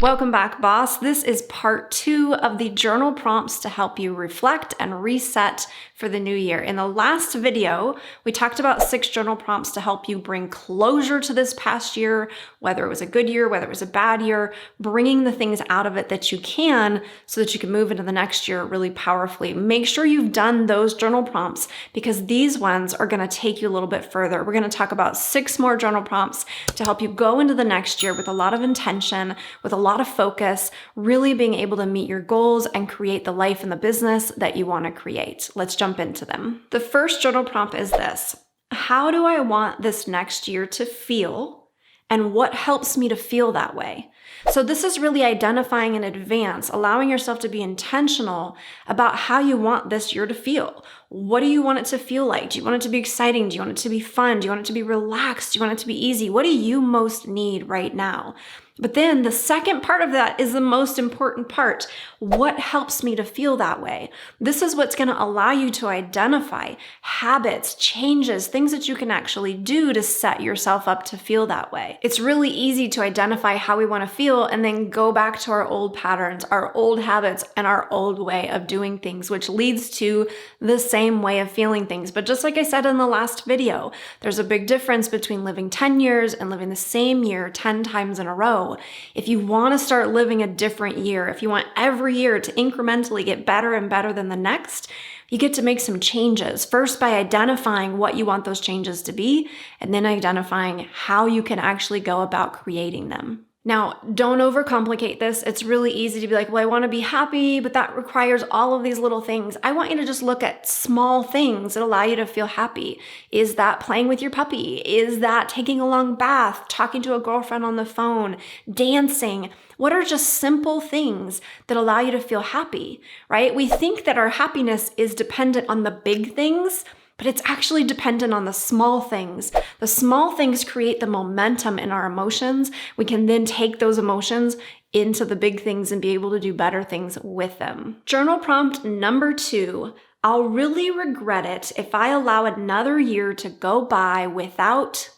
Welcome back, boss. This is part 2 of the journal prompts to help you reflect and reset for the new year. In the last video, we talked about 6 journal prompts to help you bring closure to this past year, whether it was a good year, whether it was a bad year, bringing the things out of it that you can so that you can move into the next year really powerfully. Make sure you've done those journal prompts because these ones are going to take you a little bit further. We're going to talk about 6 more journal prompts to help you go into the next year with a lot of intention, with a lot of focus, really being able to meet your goals and create the life and the business that you want to create. Let's jump into them. The first journal prompt is this: how do I want this next year to feel, and what helps me to feel that way? So this is really identifying in advance, allowing yourself to be intentional about how you want this year to feel. What do you want it to feel like? Do you want it to be exciting? Do you want it to be fun? Do you want it to be relaxed? Do you want it to be easy? What do you most need right now? But then the second part of that is the most important part. What helps me to feel that way? This is what's going to allow you to identify habits, changes, things that you can actually do to set yourself up to feel that way. It's really easy to identify how we want to feel and then go back to our old patterns, our old habits, and our old way of doing things, which leads to the same way of feeling things. But just like I said in the last video, there's a big difference between living 10 years and living the same year 10 times in a row. If you want to start living a different year, if you want every year to incrementally get better and better than the next, you get to make some changes. First, by identifying what you want those changes to be, and then identifying how you can actually go about creating them. Now, don't overcomplicate this. It's really easy to be like, well, I want to be happy, but that requires all of these little things. I want you to just look at small things that allow you to feel happy. Is that playing with your puppy? Is that taking a long bath, talking to a girlfriend on the phone, dancing? What are just simple things that allow you to feel happy, right? We think that our happiness is dependent on the big things, but it's actually dependent on the small things. The small things create the momentum in our emotions. We can then take those emotions into the big things and be able to do better things with them. Journal prompt number 2, I'll really regret it if I allow another year to go by without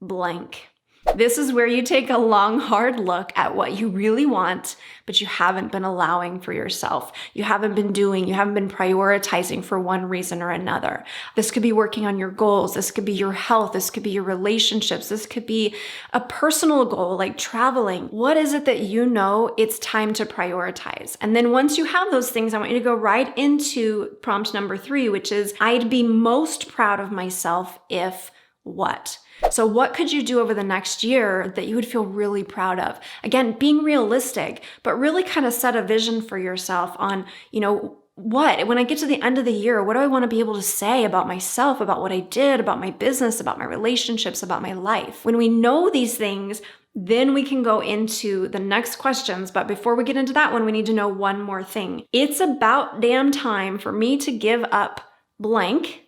blank. This is where you take a long, hard look at what you really want, but you haven't been allowing for yourself. You haven't been prioritizing for one reason or another. This could be working on your goals. This could be your health. This could be your relationships. This could be a personal goal like traveling. What is it that you know it's time to prioritize? And then once you have those things, I want you to go right into prompt number 3, which is, I'd be most proud of myself if what? So what could you do over the next year that you would feel really proud of? Again, being realistic, but really kind of set a vision for yourself on, when I get to the end of the year, what do I want to be able to say about myself, about what I did, about my business, about my relationships, about my life? When we know these things, then we can go into the next questions. But before we get into that one, we need to know one more thing. It's about damn time for me to give up blank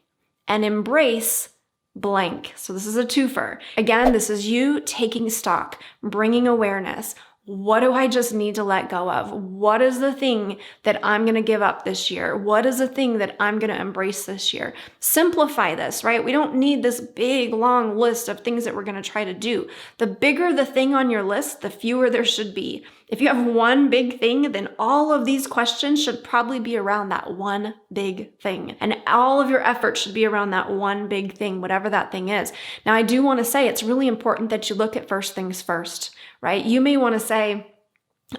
and embrace blank. So this is a twofer. Again, this is you taking stock, bringing awareness. What do I just need to let go of? What is the thing that I'm going to give up this year? What is the thing that I'm going to embrace this year? Simplify this, right? We don't need this big, long list of things that we're going to try to do. The bigger the thing on your list, the fewer there should be. If you have one big thing, then all of these questions should probably be around that one big thing. And all of your effort should be around that one big thing, whatever that thing is. Now, I do want to say it's really important that you look at first things first, right? You may want to say,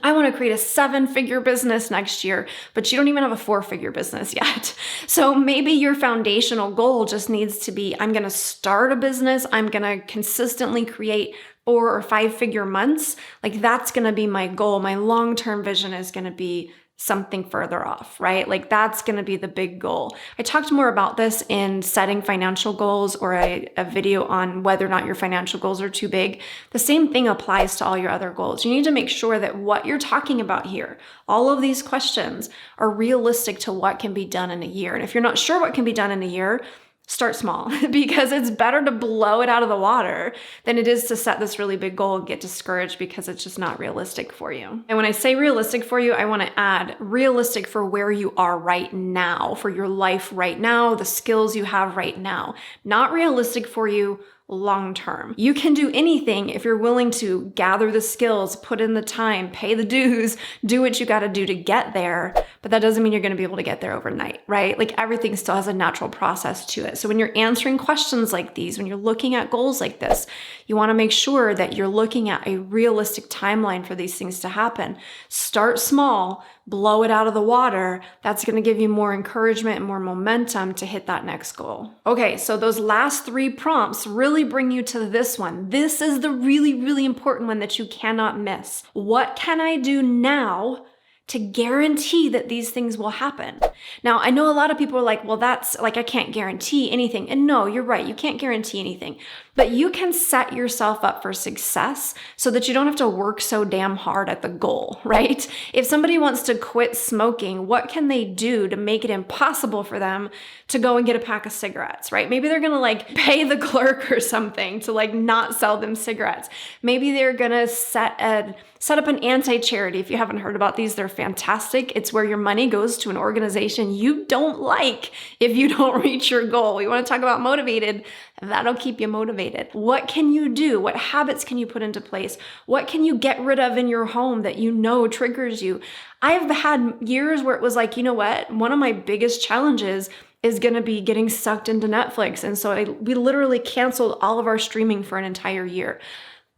I want to create a 7-figure business next year, but you don't even have a 4-figure business yet. So maybe your foundational goal just needs to be, I'm going to start a business. I'm going to consistently create 4 or 5-figure months. Like that's going to be my goal. My long-term vision is going to be something further off, right? Like that's going to be the big goal. I talked more about this in setting financial goals or a video on whether or not your financial goals are too big. The same thing applies to all your other goals. You need to make sure that what you're talking about here, all of these questions are realistic to what can be done in a year. And if you're not sure what can be done in a year, start small because it's better to blow it out of the water than it is to set this really big goal and get discouraged because it's just not realistic for you. And when I say realistic for you, I want to add realistic for where you are right now, for your life right now, the skills you have right now. Not realistic for you long term. You can do anything if you're willing to gather the skills, put in the time, pay the dues, do what you got to do to get there. But that doesn't mean you're going to be able to get there overnight, right? Like everything still has a natural process to it. So when you're answering questions like these, when you're looking at goals like this, you want to make sure that you're looking at a realistic timeline for these things to happen. Start small, blow it out of the water. That's going to give you more encouragement and more momentum to hit that next goal. Okay, so those last 3 prompts really bring you to this one. This is the really, really important one that you cannot miss. What can I do now to guarantee that these things will happen? Now, I know a lot of people are like, well, that's like, I can't guarantee anything. And no, you're right. You can't guarantee anything, but you can set yourself up for success so that you don't have to work so damn hard at the goal, right? If somebody wants to quit smoking, what can they do to make it impossible for them to go and get a pack of cigarettes, right? Maybe they're going to like pay the clerk or something to like not sell them cigarettes. Maybe they're going to set up an anti-charity. If you haven't heard about these, they're fantastic. It's where your money goes to an organization you don't like if you don't reach your goal. We want to talk about motivated. That'll keep you motivated. What can you do? What habits can you put into place? What can you get rid of in your home that you know triggers you? I've had years where it was like, you know what? One of my biggest challenges is going to be getting sucked into Netflix. And so we literally canceled all of our streaming for an entire year.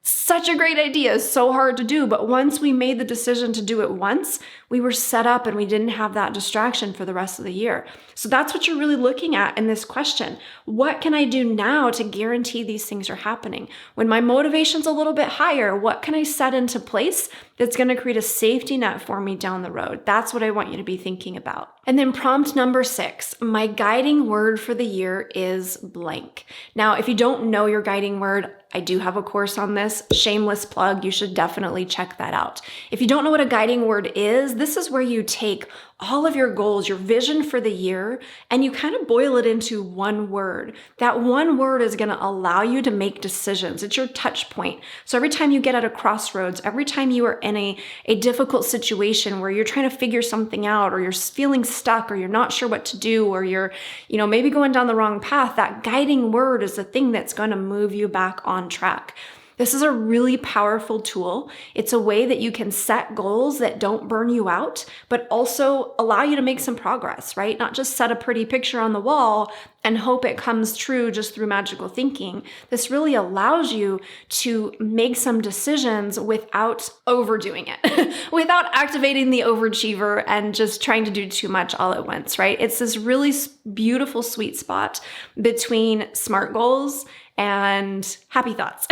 Such a great idea, so hard to do. But once we made the decision to do it once, we were set up and we didn't have that distraction for the rest of the year. So that's what you're really looking at in this question. What can I do now to guarantee these things are happening? When my motivation's a little bit higher, what can I set into place that's going to create a safety net for me down the road? That's what I want you to be thinking about. And then prompt number 6, my guiding word for the year is blank. Now, if you don't know your guiding word, I do have a course on this. Shameless plug. You should definitely check that out. If you don't know what a guiding word is, this is where you take all of your goals, your vision for the year, and you kind of boil it into one word. That one word is going to allow you to make decisions. It's your touch point. So every time you get at a crossroads, every time you are in a difficult situation where you're trying to figure something out, or you're feeling stuck, or you're not sure what to do, or you're, maybe going down the wrong path, that guiding word is the thing that's going to move you back on track. This is a really powerful tool. It's a way that you can set goals that don't burn you out, but also allow you to make some progress, right? Not just set a pretty picture on the wall and hope it comes true just through magical thinking. This really allows you to make some decisions without overdoing it, without activating the overachiever and just trying to do too much all at once, right? It's this really beautiful sweet spot between SMART goals and happy thoughts.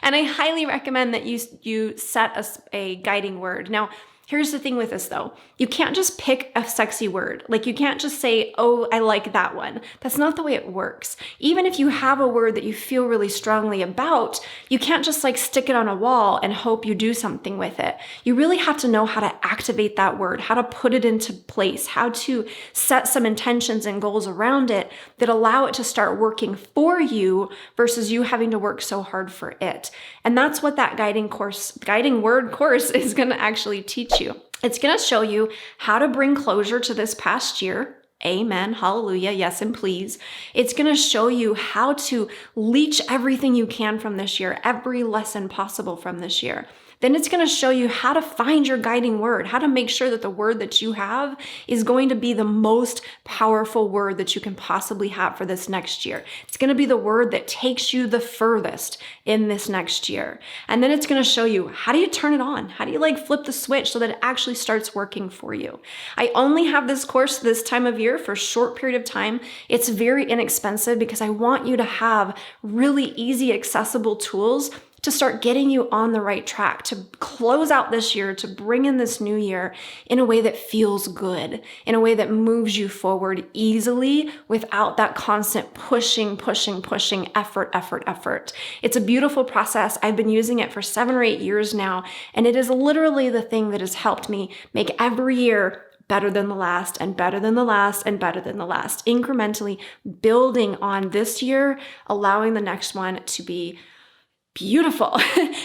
And I highly recommend that you set a guiding word. Now, here's the thing with this though. You can't just pick a sexy word. Like you can't just say, oh, I like that one. That's not the way it works. Even if you have a word that you feel really strongly about, you can't just like stick it on a wall and hope you do something with it. You really have to know how to activate that word, how to put it into place, how to set some intentions and goals around it that allow it to start working for you versus you having to work so hard for it. And that's what that guiding word course is going to actually teach you. It's going to show you how to bring closure to this past year. Amen. Hallelujah. Yes, and please. It's going to show you how to leech everything you can from this year, every lesson possible from this year. Then it's going to show you how to find your guiding word, how to make sure that the word that you have is going to be the most powerful word that you can possibly have for this next year. It's going to be the word that takes you the furthest in this next year. And then it's going to show you, how do you turn it on? How do you like flip the switch so that it actually starts working for you? I only have this course this time of year for a short period of time. It's very inexpensive because I want you to have really easy, accessible tools to start getting you on the right track, to close out this year, to bring in this new year in a way that feels good, in a way that moves you forward easily without that constant pushing effort. It's a beautiful process. I've been using it for 7 or 8 years now, and it is literally the thing that has helped me make every year better than the last and better than the last and better than the last, incrementally building on this year, allowing the next one to be beautiful.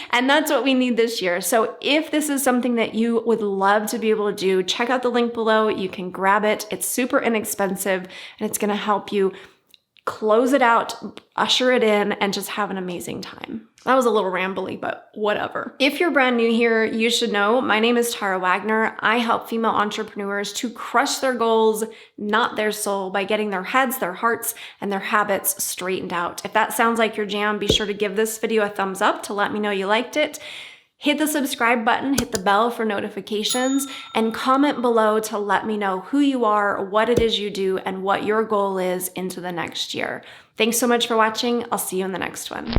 And that's what we need this year. So if this is something that you would love to be able to do, check out the link below. You can grab it. It's super inexpensive and it's going to help you close it out, usher it in, and just have an amazing time. That was a little rambly, but whatever. If you're brand new here, you should know my name is Tara Wagner. I help female entrepreneurs to crush their goals, not their soul, by getting their heads, their hearts, and their habits straightened out. If that sounds like your jam, be sure to give this video a thumbs up to let me know you liked it. Hit the subscribe button, hit the bell for notifications, and comment below to let me know who you are, what it is you do, and what your goal is into the next year. Thanks so much for watching. I'll see you in the next one.